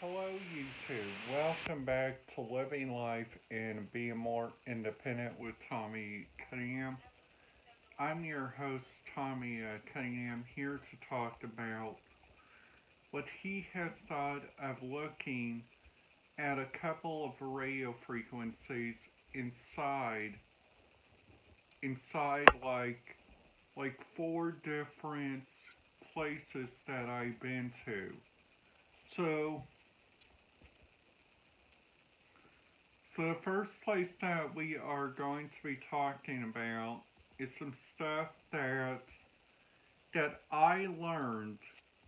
Hello, YouTube. Welcome back to Living Life and Being More Independent with Tommy Cunningham. I'm your host, Tommy Cunningham, here to talk about what he has thought of looking at a couple of radio frequencies inside, inside like four different places that I've been to. So So the first place that we are going to be talking about is some stuff that I learned,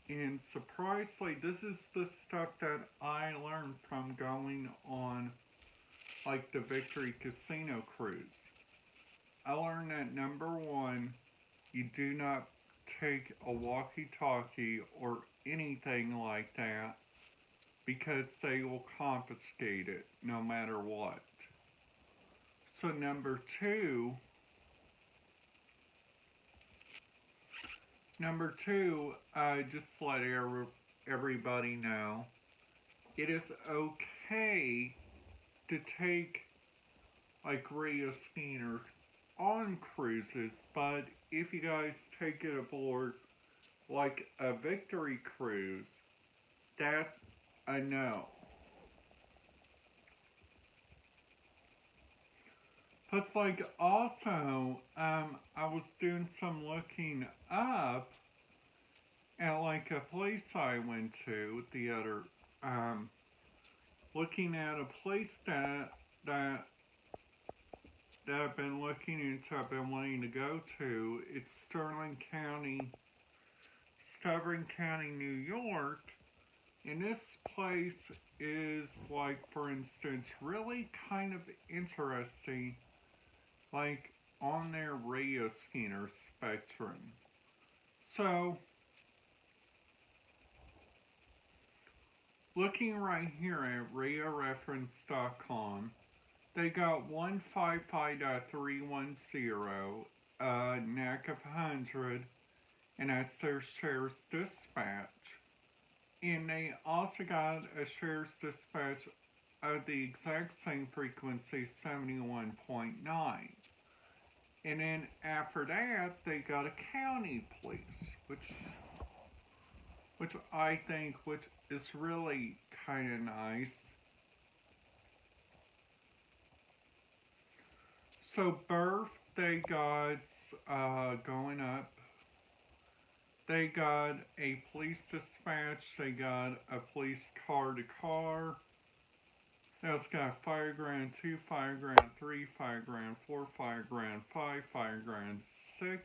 and surprisingly, this is the stuff that I learned from going on like the Victory Casino cruise. I learned that number one, you do not take a walkie-talkie or anything like that because they will confiscate it no matter what. So number two, just to let everybody know, it is okay to take like radio scanners on cruises, but if you guys take it aboard like a Victory cruise, that's a no. Plus, like also, I was doing some looking up at like a place I went to the other, um, looking at a place that that I've been looking into. I've been wanting to go to. It's Sterling County, New York, and this place is like, for instance, really kind of interesting, like on their radio scanner spectrum. So, looking right here at radioreference.com, they got 155.310, NAC of 100, and that's their shares dispatch. And they also got a shares dispatch of the exact same frequency, 71.9. And then after that, they got a county police, which I think which is really kind of nice. So birth, they got going up. They got a police dispatch. They got a police car to car. Now it's got fire grand 2, fire grand 3, fire grand 4, fire grand 5, fire grand 6.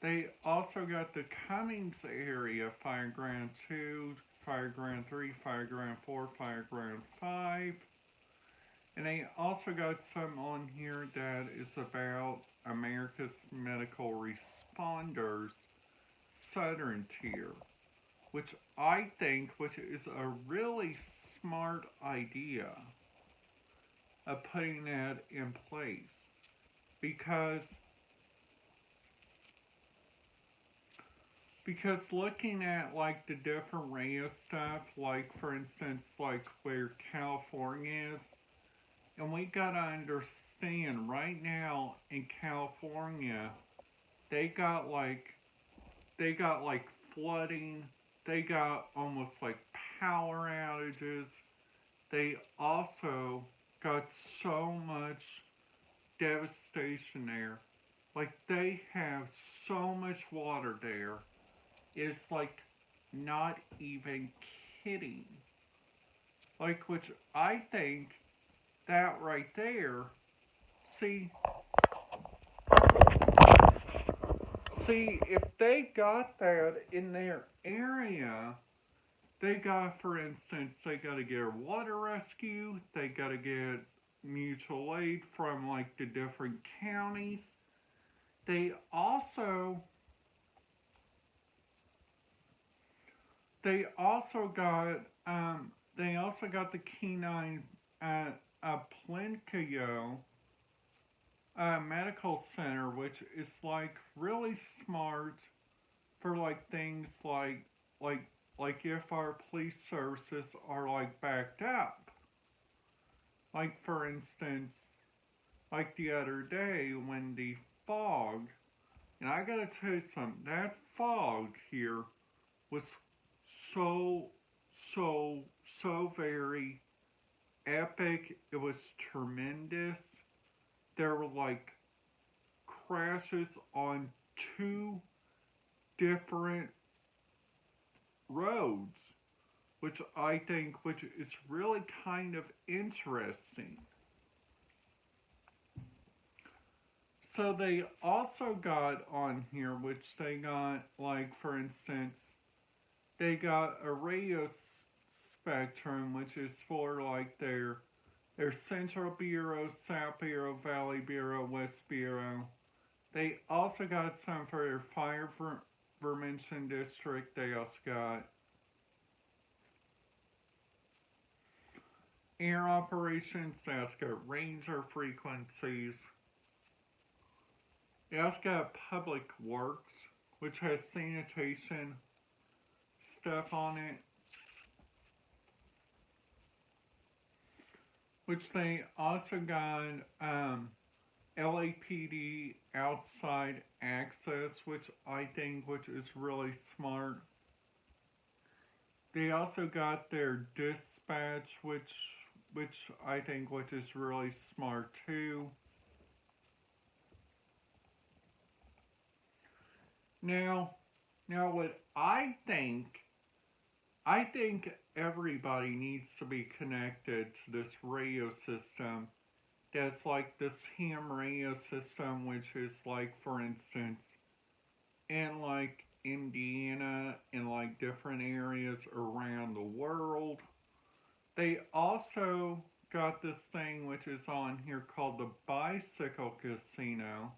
They also got the Cummings area, fire grand 2, fire grand 3, fire grand 4, fire grand 5. And they also got some on here that is about America's Medical Responders Southern Tier, which I think which is a really smart idea of putting that in place because looking at like the different radio stuff, like for instance like where California is, and we gotta understand right now in California they got like flooding, they got almost like power outages. They also got so much devastation there. Like they have so much water there. It's like not even kidding. Like which I think that right there, see if they got that in their area, they got, for instance, they got to get a water rescue, they got to get mutual aid from like the different counties. They also they also got the Kenine at Plinko Medical Center, which is like really smart for like things like like if our police services are like backed up. Like for instance, like the other day when the fog, and I gotta tell you something, that fog here was so, so, so very epic. It was tremendous. There were like crashes on two different roads, which I think, which is really kind of interesting. So they also got on here, which they got, like for instance, they got a radio spectrum, which is for like their Central Bureau, South Bureau, Valley Bureau, West Bureau. They also got some for their Fire Prevention District. They also got air operations. They also got ranger frequencies. They also got Public Works, which has sanitation stuff on it. Which they also got LAPD outside access, which I think which is really smart. They also got their dispatch, which I think which is really smart too. Now what I think everybody needs to be connected to this radio system. That's like this ham radio system, which is like, for instance, in like Indiana and like different areas around the world. They also got this thing which is on here called the Bicycle Casino,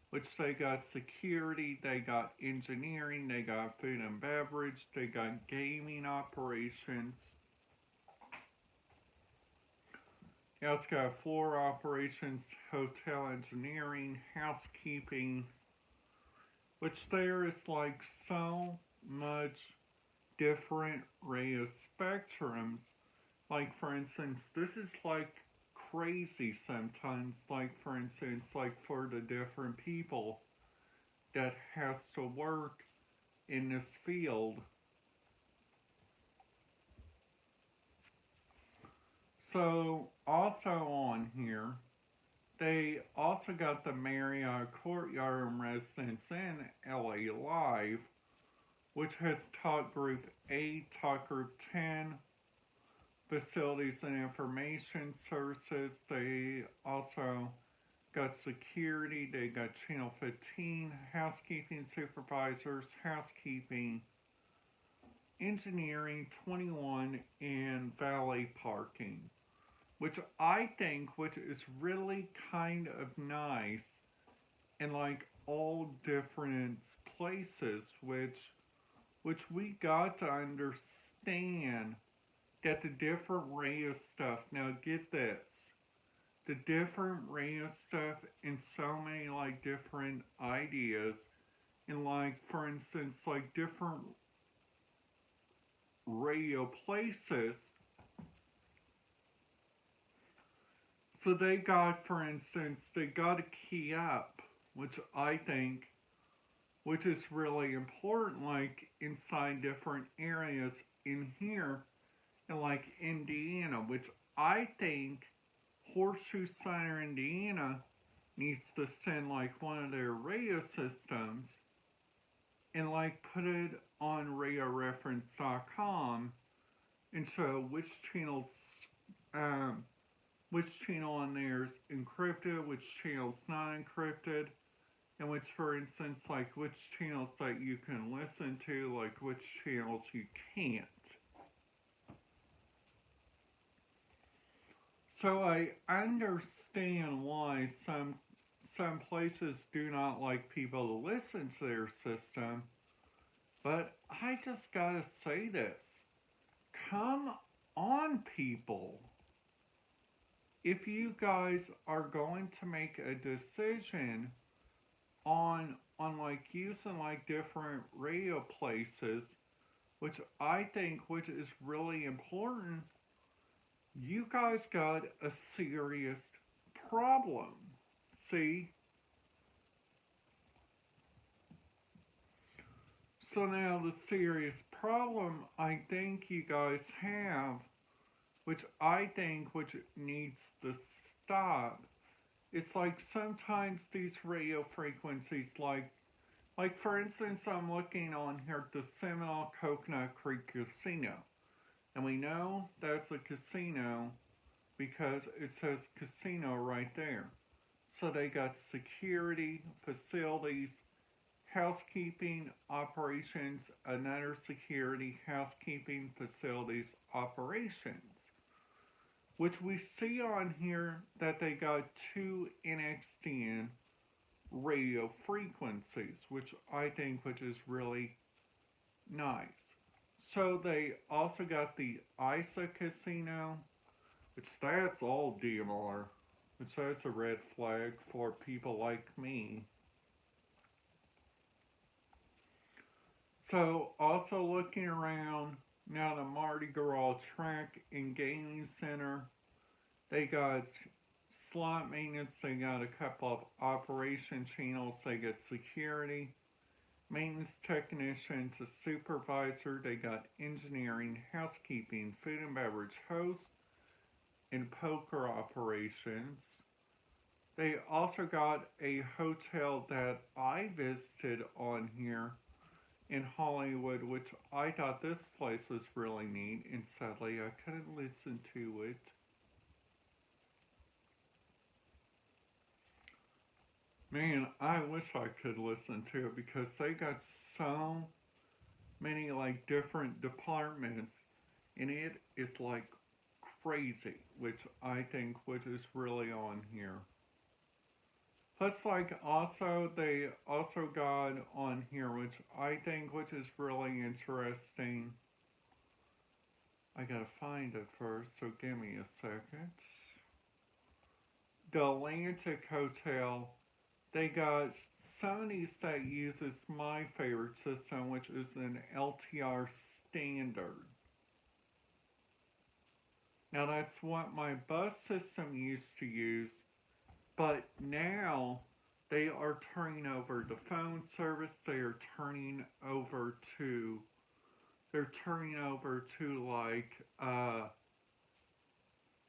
which they got security, they got engineering, they got food and beverage, they got gaming operations. They also got floor operations, hotel engineering, housekeeping, which there is like so much different radio spectrums. Like for instance, this is like crazy sometimes, like for instance, like for the different people that has to work in this field. So also on here, they also got the Marriott Courtyard and Residence Inn LA Live, which has Talk Group 8, Talk Group 10, Facilities and Information Services. They also got security, they got Channel 15, housekeeping supervisors, housekeeping, engineering 21, and valet parking. Which I think, which is really kind of nice in like all different places, which we got to understand that the different radio stuff, now get this, the different radio stuff and so many like different ideas, and like for instance like different radio places. So they got, for instance, they got a key up, which I think, which is really important, like inside different areas in here, in like Indiana, which I think Horseshoe Center, Indiana, needs to send like one of their radio systems and like put it on radioreference.com and show which channel on there is encrypted, which channel's not encrypted, and which, for instance, like which channels that you can listen to, like which channels you can't. So I understand why some places do not like people to listen to their system, but I just gotta say this. Come on, people. If you guys are going to make a decision on like using like different radio places, which I think which is really important. You guys got a serious problem. See? So now the serious problem I think you guys have, which I think which needs to stop, it's like sometimes these radio frequencies like for instance I'm looking on here at the Seminole Coconut Creek Casino. And we know that's a casino because it says casino right there. So they got security, facilities, housekeeping, operations, another security, housekeeping, facilities, operations. Which we see on here that they got two NXDN radio frequencies, which I think which is really nice. So they also got the ISA casino, which that's all DMR, which that's a red flag for people like me. So also looking around now the Mardi Gras Track and Gaming Center, they got slot maintenance, they got a couple of operation channels, they got security, maintenance technician to supervisor, they got engineering, housekeeping, food and beverage host, and poker operations. They also got a hotel that I visited on here in Hollywood, which I thought this place was really neat, and sadly I couldn't listen to it. Man, I wish I could listen to it because they got so many like different departments, and it is like crazy, which I think which is really on here. Plus, like also they also got on here, which I think which is really interesting. I gotta find it first, so give me a second. The Atlantic Hotel, they got Sony's that uses my favorite system, which is an LTR standard. Now that's what my bus system used to use, but now they are turning over the phone service. They're turning over to like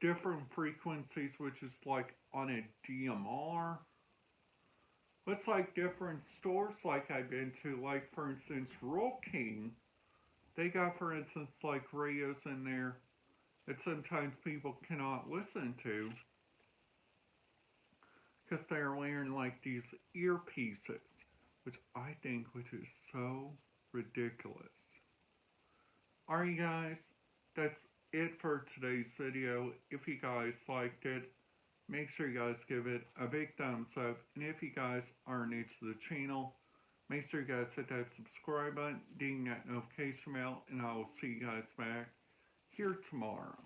different frequencies, which is like on a DMR. It's like different stores like I've been to, like for instance Roll King. They got for instance like radios in there that sometimes people cannot listen to because they're wearing like these earpieces, which I think which is so ridiculous. Alright guys, that's it for today's video. If you guys liked it, make sure you guys give it a big thumbs up. And if you guys are new to the channel, make sure you guys hit that subscribe button, ding that notification bell, and I will see you guys back here tomorrow.